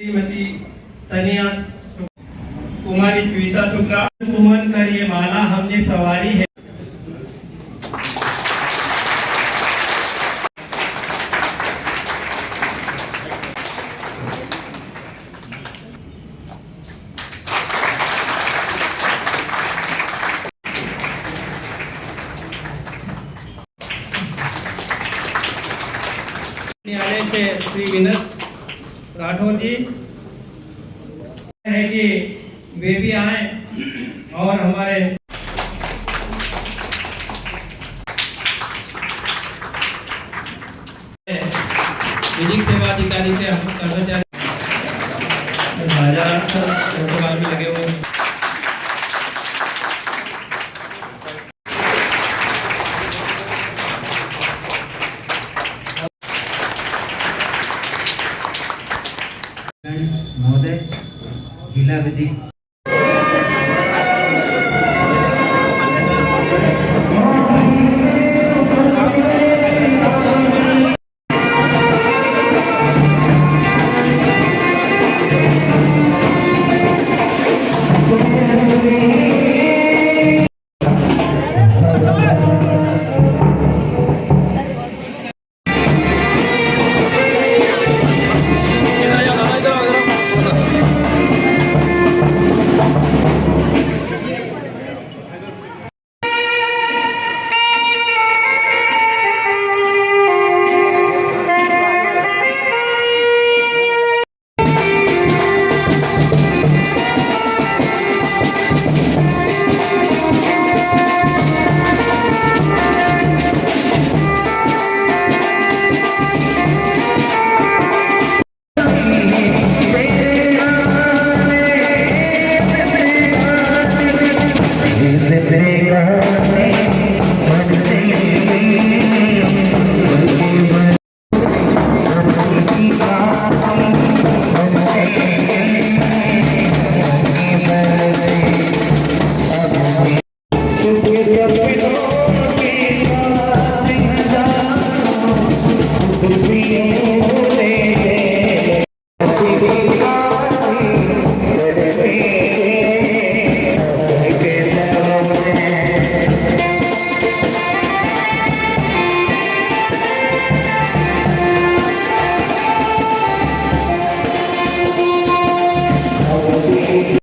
श्रीमती तनिया कुमारी ट्विसा शुक्ला सुमन कर ये माला हमने सवारी है। न्यायालय से श्री विनस राठौर जी है कि वे भी आए और हमारे विधिक सेवा अधिकारी से हम कर्मचारी भी लगे हुए हैं। महोदय जिला विधिक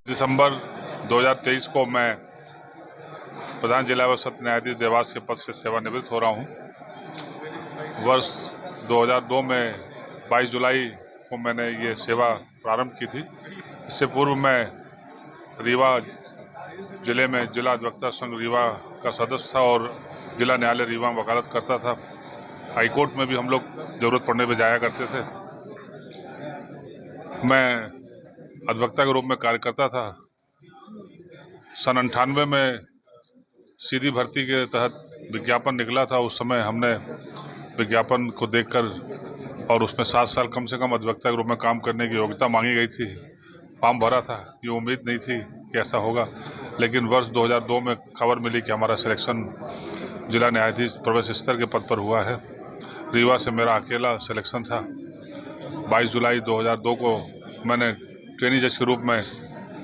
दिसंबर 2023 को मैं प्रधान जिला व सत्र न्यायाधीश देवास के पद से सेवानिवृत्त हो रहा हूं। वर्ष 2002 में 22 जुलाई को मैंने ये सेवा प्रारंभ की थी। इससे पूर्व मैं रीवा जिले में जिला अधिवक्ता संघ रीवा का सदस्य था और जिला न्यायालय रीवा में वकालत करता था। हाईकोर्ट में भी हम लोग जरूरत पड़ने पर जाया करते थे। मैं अधिवक्ता के रूप में कार्य करता था। सन 98 में सीधी भर्ती के तहत विज्ञापन निकला था। उस समय हमने विज्ञापन को देखकर और उसमें 7 साल कम से कम अधिवक्ता के रूप में काम करने की योग्यता मांगी गई थी। फॉर्म भरा था। ये उम्मीद नहीं थी कि ऐसा होगा, लेकिन वर्ष 2002 में खबर मिली कि हमारा सिलेक्शन जिला न्यायाधीश प्रवेश स्तर के पद पर हुआ है। रीवा से मेरा अकेला सिलेक्शन था। 22 जुलाई 2002 को मैंने ट्रेनी जज के रूप में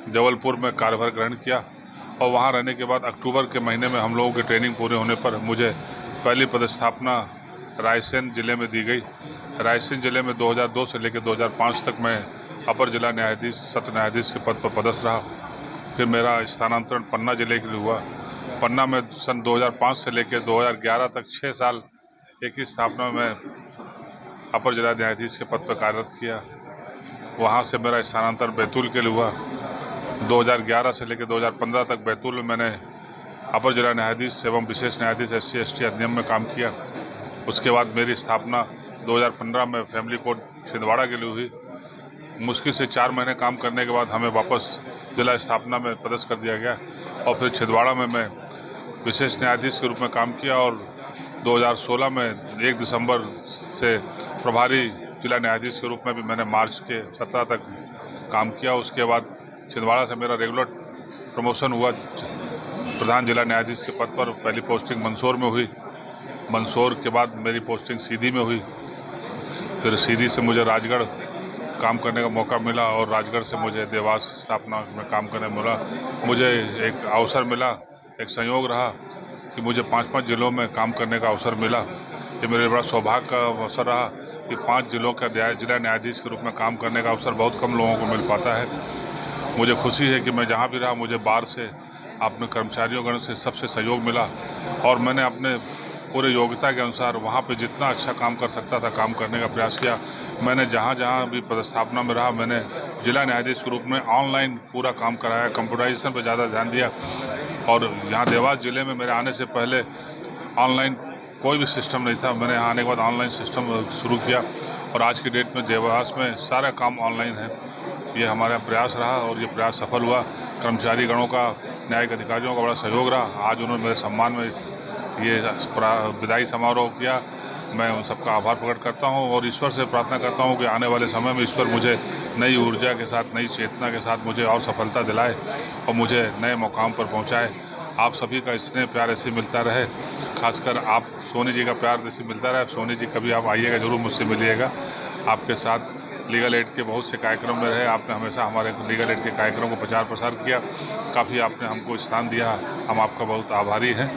जबलपुर में कार्यभार ग्रहण किया और वहां रहने के बाद अक्टूबर के महीने में हम लोगों की ट्रेनिंग पूरे होने पर मुझे पहली पदस्थापना रायसेन जिले में दी गई। रायसेन जिले में 2002 से लेकर 2005 तक मैं अपर जिला न्यायाधीश सत्र न्यायाधीश के पद पर पदस्थ रहा। फिर मेरा स्थानांतरण पन्ना जिले के लिए हुआ। पन्ना में सन 2005 से लेकर 2011 तक 6 साल एक ही स्थापना में अपर जिला न्यायाधीश के पद पर कार्यरत किया। वहाँ से मेरा स्थानांतरण बैतूल के लिए हुआ। 2011 से लेकर 2015 तक बैतूल में मैंने अपर जिला न्यायाधीश एवं विशेष न्यायाधीश SC/ST अधिनियम में काम किया। उसके बाद मेरी स्थापना 2015 में फैमिली कोर्ट छिंदवाड़ा के लिए हुई। मुश्किल से 4 महीने काम करने के बाद हमें वापस जिला स्थापना में पदस्थ कर दिया गया और फिर छिंदवाड़ा में मैं विशेष न्यायाधीश के रूप में काम किया और 2016 में 1 दिसंबर से प्रभारी जिला न्यायाधीश के रूप में भी मैंने मार्च के 17 तक काम किया। उसके बाद छिंदवाड़ा से मेरा रेगुलर प्रमोशन हुआ। प्रधान जिला न्यायाधीश के पद पर पहली पोस्टिंग मंदसौर में हुई। मंदसौर के बाद मेरी पोस्टिंग सीधी में हुई। फिर सीधी से मुझे राजगढ़ काम करने का मौका मिला और राजगढ़ से मुझे देवास स्थापना में काम करने मिला। मुझे एक अवसर मिला, एक संयोग रहा कि मुझे 5-5 जिलों में काम करने का अवसर मिला। ये मेरे बड़ा सौभाग्य का अवसर रहा कि 5 जिलों का जिला न्यायाधीश के रूप में काम करने का अवसर बहुत कम लोगों को मिल पाता है। मुझे खुशी है कि मैं जहाँ भी रहा मुझे बार से अपने कर्मचारियों गण से सबसे सहयोग मिला और मैंने अपने पूरे योग्यता के अनुसार वहाँ पे जितना अच्छा काम कर सकता था काम करने का प्रयास किया। मैंने जहाँ जहाँ भी पदस्थापना में रहा मैंने जिला न्यायाधीश के रूप में ऑनलाइन पूरा काम कराया, कंप्यूटराइजेशन पर ज़्यादा ध्यान दिया। और यहाँ देवास ज़िले में मेरे आने से पहले ऑनलाइन कोई भी सिस्टम नहीं था। मैंने यहाँ आने के बाद ऑनलाइन सिस्टम शुरू किया और आज की डेट में देवास में सारा काम ऑनलाइन है। ये हमारा प्रयास रहा और ये प्रयास सफल हुआ। कर्मचारी गणों का, न्यायिक अधिकारियों का बड़ा सहयोग रहा। आज उन्होंने मेरे सम्मान में ये विदाई समारोह किया। मैं उन सबका आभार प्रकट करता हूँ और ईश्वर से प्रार्थना करता हूँ कि आने वाले समय में ईश्वर मुझे नई ऊर्जा के साथ, नई चेतना के साथ मुझे और सफलता दिलाए और मुझे नए मुकाम पर पहुँचाए। आप सभी का स्नेह प्यार ऐसे मिलता रहे, खासकर आप सोनी जी का प्यार जैसे मिलता रहे। सोनी जी कभी आप आइएगा, ज़रूर मुझसे मिलिएगा। आपके साथ लीगल एड के बहुत से कार्यक्रम में रहे। आपने हमेशा हमारे लीगल एड के कार्यक्रम को प्रचार प्रसार किया, काफ़ी आपने हमको स्थान दिया। हम आपका बहुत आभारी हैं